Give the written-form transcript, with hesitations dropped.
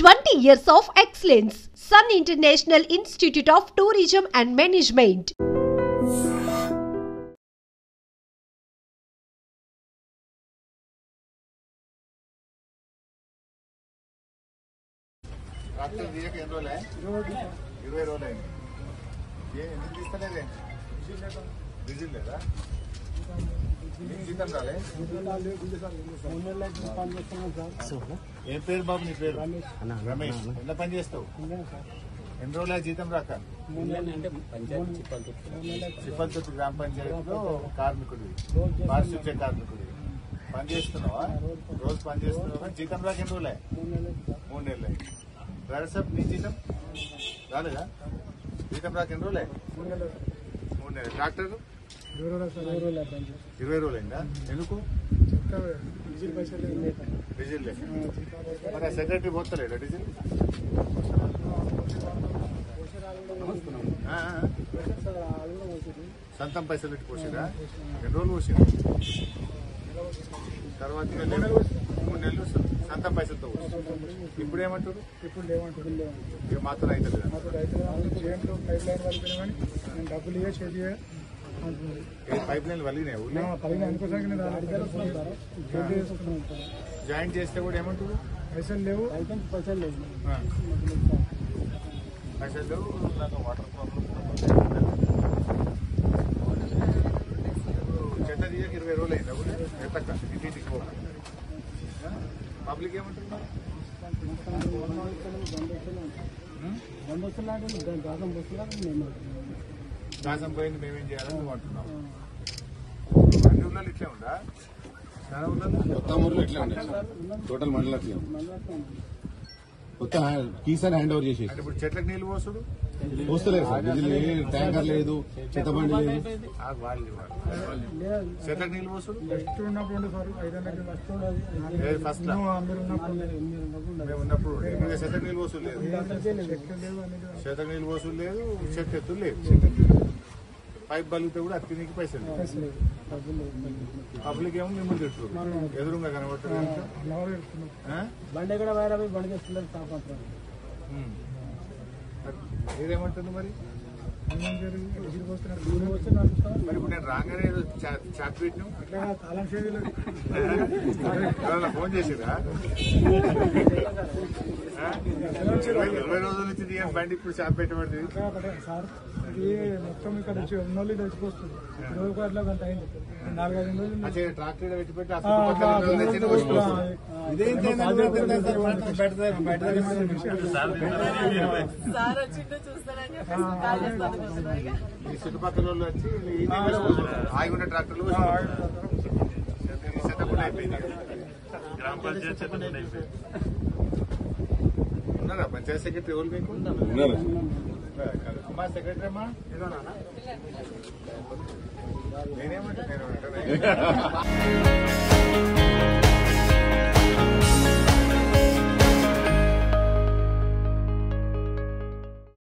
20 years of excellence. Sun International Institute of Tourism and Management. Tractor దిగక ఎన్ని రోజులే 20 రోజులైంది. ఎందుకు తీస్తలేదే? డీజిల్ లేదా? జీతం రాలే? ఏం పేరు బాబు నీ పేరు? రమేష్. ఎంత పని చేస్తావు? ఎన్ని రోజుల జీతం రాక? చిప్పల్తొత్తి గ్రామ పంచాయతీలో కార్మికుడివి, పారిశుద్ధ్య కార్మికుడివి. పని చేస్తున్నావా? రోజు పని చేస్తున్నావా? జీతం రాక ఎన్ని రోజులే? 3 నెలలు అయింది. డ్రైవర్ సాబ్ నీ జీతం రాలేదా? జీతం రాక ఎన్ని రోజులే? 3 నెలలు. ట్రాక్టర్ 20 రోజులైందా? ఎందుకు? డీజిల్ లేదు. మరి సెక్రటరీ పోతలేడా డీజిల్? సొంతం పైసలు పెట్టి పోసిరా? ఎన్ని రోజులు పోసిరా? తర్వాత 3 నెలలు సొంతం పైసలతో పోసి. ఇప్పుడు ఏమంటారు? ఇక మాత్రం అయితే పైప్ లైన్ వలిగినాయి. జాయిన్ చేస్తే కూడా ఏమంటారు? పైసలు లేవు. పైసలు లేవు. Water problem. చెట్ట దిగక 20 రోజులు అయిందా? కూడా ఎత్తక్క ఇంటికి పోక. పబ్లిక్ ఏమంటున్నారు? దాసం పోయింది, మేమేం చేయాలని నువ్వు అంటున్నావు. అన్ని ఊళ్ళో ఇట్లే ఉందా? చాలా మొత్తం ఊర్లో ఇట్లా ఉండే టోటల్ మండలం అట్లా మొత్తం కీసాన్ని హ్యాండ్ ఓవర్ చేసేసి. ఇప్పుడు చెట్లకు నీళ్ళు పోసుడు పోస్తలేదు సార్. డీజిల్ లేదు, ట్యాంకర్ లేదు, చెత్తబండి లేదు. చెట్లకు నీళ్ళు పోసుడు ఫస్ట్ మేము ఉన్నప్పుడు చెట్లకు నీళ్ళు పోసుడు లేదు. చెట్లకు నీళ్ళు పోసుడు లేదు, చెట్టు ఎత్తులు లేదు. పైప్ బలిగితే కూడా అత్తినికి పైసలు లేదు. పబ్లిక్ ఏమో మిమ్మల్ని తిట్టున్నారు, ఎదురుగా కనబడుతుంది. మీరేమంటుంది మరి? మరి ఇప్పుడు నేను రాగానే చాట్ పెట్టిన ఫోన్ చేసిరా? 20 రోజుల నుంచి దిగాను బండి, ఇప్పుడు చాప్ పెట్టబడింది. మొత్తం ఇక్కడ వచ్చి ఉన్నోళ్ళు తెచ్చిపోస్తుంది. రోజు అట్లా గంట అయింది. 4-5 రోజులు ట్రాక్టర్ పెట్టి పెట్టి ఈ చుట్టుపక్కల వాళ్ళు వచ్చి ఆగిన ట్రాక్టర్లు చెత్తకుండా అయిపోయింది. గ్రామ పంచాయతీ చెత్తకుండా అయిపోయింది. ఉన్నారా పంచాయతీ సెక్రటరీ? ఎవరు మీకు అమ్మా? సెక్రటరీ అమ్మా నేనేమంటే